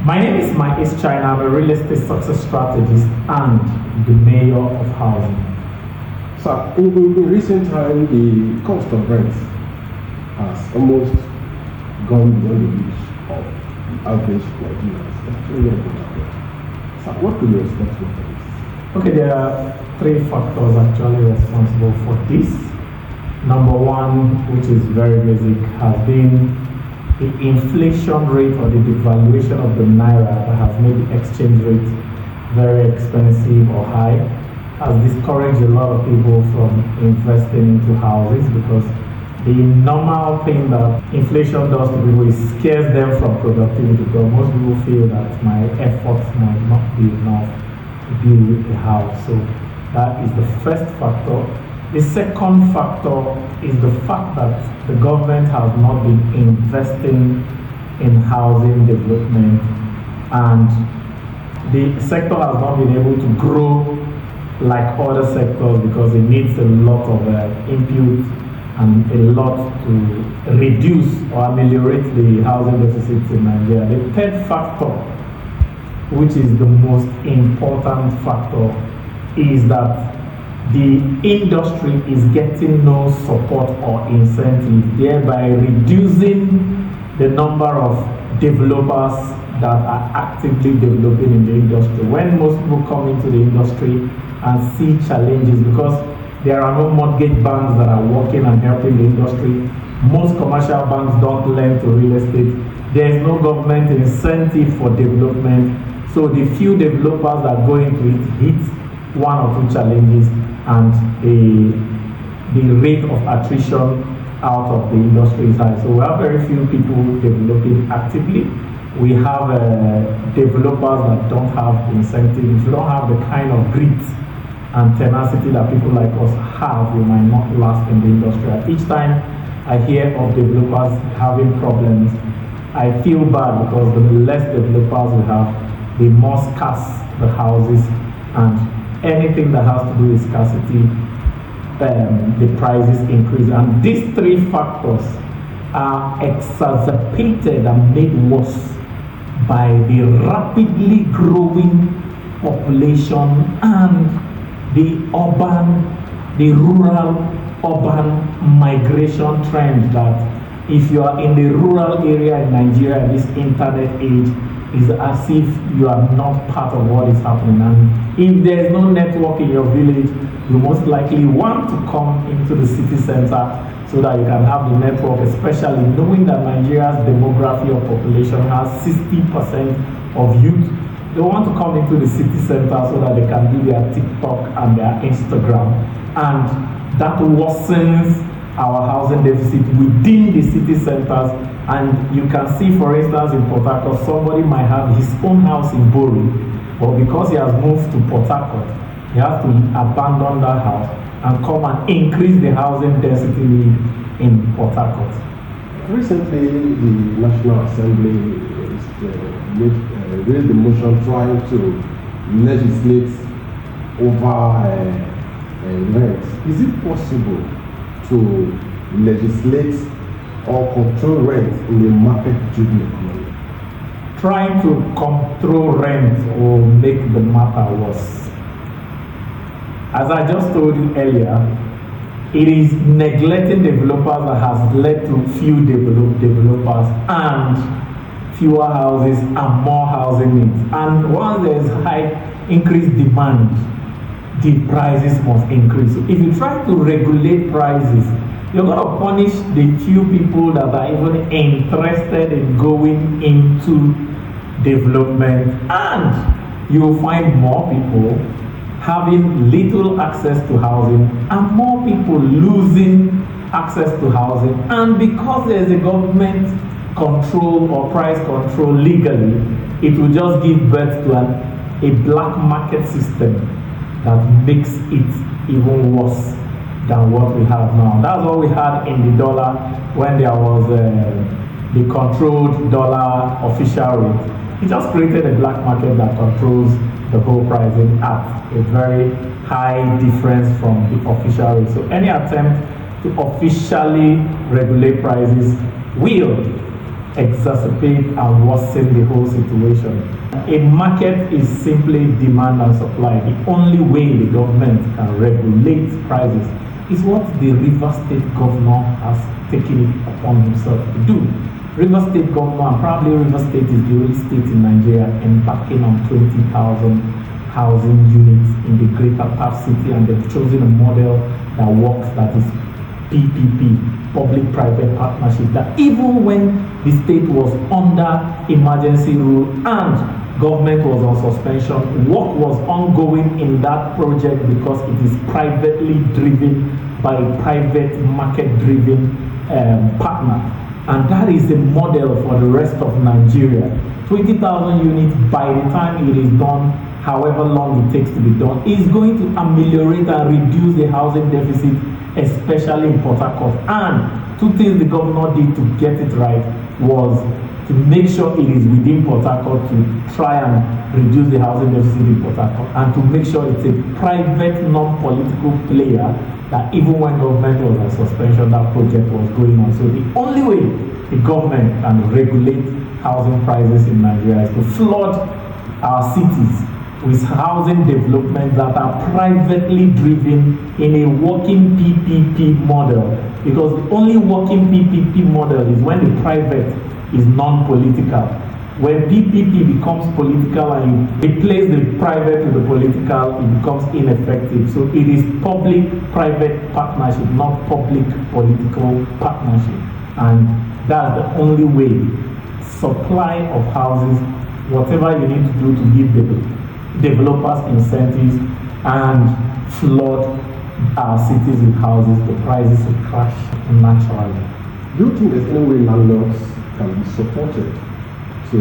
My name is Mike China. I'm a real estate success strategist and the mayor of housing. So, in recent time, the cost of rent has almost gone beyond the reach of the average Nigerians. So, what do you expect from this? Okay, there are three factors actually responsible for this. Number one, which is very basic, has been the inflation rate or the devaluation of the naira that has made the exchange rate very expensive or high, has discouraged a lot of people from investing into houses, because the normal thing that inflation does to people is scares them from productivity, because most people feel that my efforts might not be enough to build a house. So that is the first factor. The second factor is the fact that the government has not been investing in housing development, and the sector has not been able to grow like other sectors because it needs a lot of input and a lot to reduce or ameliorate the housing deficit in Nigeria. The third factor, which is the most important factor, is that the industry is getting no support or incentive, thereby reducing the number of developers that are actively developing in the industry. When most people come into the industry and see challenges, because there are no mortgage banks that are working and helping the industry, most commercial banks don't lend to real estate, there is no government incentive for development, so the few developers that go into it hit one or two challenges, and the rate of attrition out of the industry is high. So we have very few people developing actively. We have developers that don't have incentive. If you don't have the kind of grit and tenacity that people like us have, you might not last in the industry. At each time I hear of developers having problems, I feel bad, because the less developers we have, the more scarce the houses, and anything that has to do with scarcity, the prices increase. And these three factors are exacerbated and made worse by the rapidly growing population and the rural-urban migration trend, that if you are in the rural area in Nigeria, this internet age, is as if you are not part of what is happening. And if there is no network in your village, you most likely want to come into the city center so that you can have the network, especially knowing that Nigeria's demography of population has 60% of youth. They want to come into the city center so that they can do their TikTok and their Instagram, and that worsens our housing deficit within the city centers. And you can see, for instance, in Port Harcourt, somebody might have his own house in Bori, but because he has moved to Port Harcourt, he has to abandon that house and come and increase the housing density in Port Harcourt. Recently, the National Assembly raised the motion trying to legislate over rent. Is it possible to legislate or control rent in a market-driven economy? Trying to control rent will make the matter worse. As I just told you earlier, it is neglecting developers that has led to few developers and fewer houses and more housing needs. And once there is high increased demand, the prices must increase. So if you try to regulate prices, you're going to punish the few people that are even interested in going into development, and you will find more people having little access to housing and more people losing access to housing. And because there is a government control or price control legally, it will just give birth to a black market system that makes it even worse than what we have now. That's what we had in the dollar when there was the controlled dollar official rate. It just created a black market that controls the whole pricing at a very high difference from the official rate. So any attempt to officially regulate prices will exacerbate and worsen the whole situation. A market is simply demand and supply. The only way the government can regulate prices is what the River State governor has taken it upon himself to do. River State governor, and probably River State is the only state in Nigeria embarking on 20,000 housing units in the greater Pap City, and they've chosen a model that works, that is PPP, public-private partnership, that even when the state was under emergency rule and government was on suspension, work was ongoing in that project because it is privately driven by a private market-driven partner. And that is a model for the rest of Nigeria. 20,000 units, by the time it is done, however long it takes to be done, is going to ameliorate and reduce the housing deficit, especially in Port Harcourt. And two things the governor did to get it right was to make sure it is within Port Harcourt, to try and reduce the housing deficit in Port Harcourt, and to make sure it's a private, non-political player, that even when government was on suspension, that project was going on. So the only way the government can regulate housing prices in Nigeria is to flood our cities with housing developments that are privately driven in a working PPP model. Because the only working PPP model is when the private is non-political. When PPP becomes political and you replace the private with the political, it becomes ineffective. So it is public-private partnership, not public-political partnership. And that's the only way. Supply of houses, whatever you need to do to give the developers incentives and flood our cities with houses, the prices will crash naturally. Do you think there's any way landlords can be supported to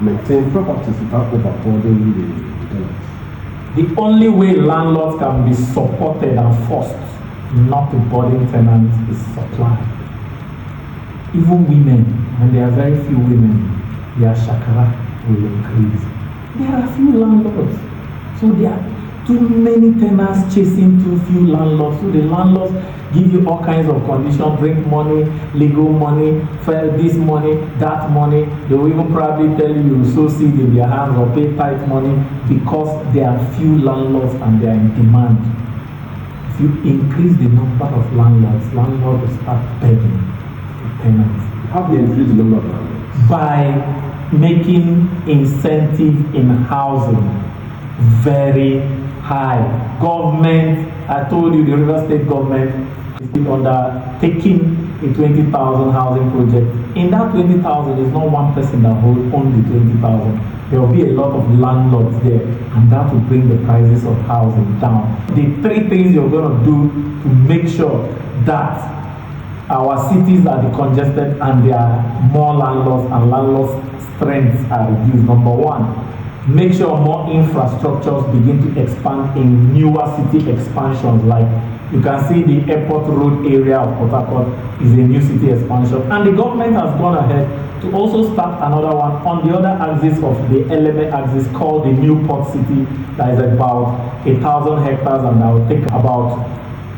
maintain properties without overburdening the tenants? The only way landlords can be supported and forced not to burden tenants is supply. Even women, and there are very few women, their shakara will increase. There are few landlords, so there are too many tenants chasing too few landlords. So the landlords give you all kinds of conditions, drink money, legal money, this money, that money. They will even probably tell you sow seed in their hands or pay tight money because there are few landlords and they are in demand. If you increase the number of landlords will start begging the tenants. How do you increase the number of landlords? By making incentive in housing very high. Government, I told you the River State government is undertaking a 20,000 housing project. In that 20,000, there's not one person that holds only 20,000. There will be a lot of landlords there, and that will bring the prices of housing down. The three things you're going to do to make sure that our cities are decongested and there are more landlords and landlords' strengths are reduced. Number one, make sure more infrastructures begin to expand in newer city expansions. Like you can see the airport road area of Port Harcourt is a new city expansion, and the government has gone ahead to also start another one on the other axis of the LMA axis called the New Port City, that is about 1,000 hectares, and that will take about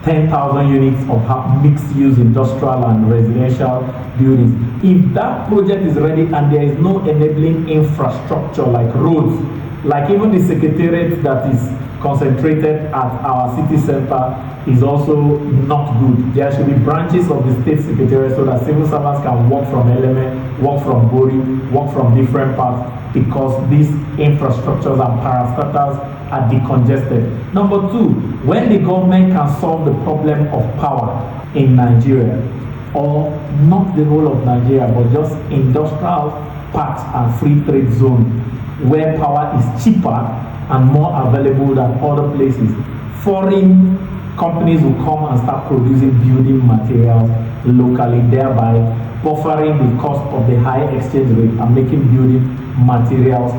10,000 units of mixed-use industrial and residential buildings. If that project is ready and there is no enabling infrastructure like roads, like even the secretariat that is concentrated at our city center is also not good. There should be branches of the state secretariat so that civil servants can work from LMA, work from Bori, work from different parts, because these infrastructures and parastatals are decongested. Number two, when the government can solve the problem of power in Nigeria, or not the whole of Nigeria, but just industrial parks and free trade zones where power is cheaper and more available than other places, foreign companies will come and start producing building materials locally, thereby buffering the cost of the high exchange rate and making building materials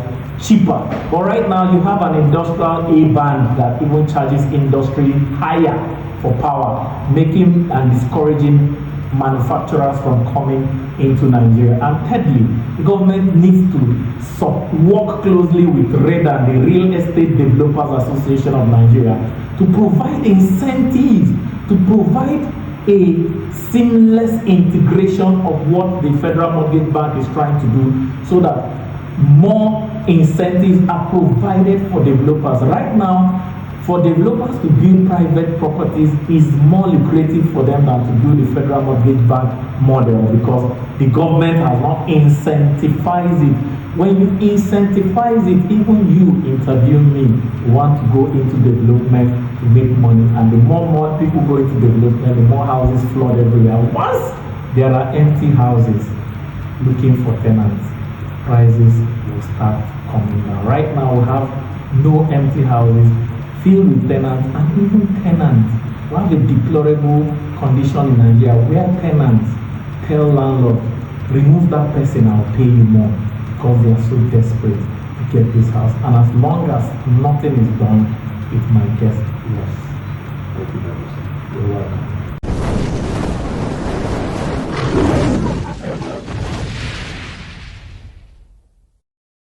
cheaper. But right now you have an industrial A-band that even charges industry higher for power, making and discouraging manufacturers from coming into Nigeria. And thirdly, the government needs to work closely with REDA, the Real Estate Developers Association of Nigeria, to provide incentives, to provide a seamless integration of what the Federal Mortgage Bank is trying to do, so that more incentives are provided for developers. Right now, for developers to build private properties is more lucrative for them than to build the Federal Mortgage Bank model, because the government has not incentivized it. When you incentivize it, even you interviewing me want to go into development to make money, and the more people go into development, the more houses flood everywhere. Once there are empty houses looking for tenants, prices will start coming down. Right now we have no empty houses filled with tenants, and even tenants. We have a deplorable condition in Nigeria where tenants tell landlords, remove that person, I'll pay you more, because they are so desperate to get this house. And as long as nothing is done, it might get worse.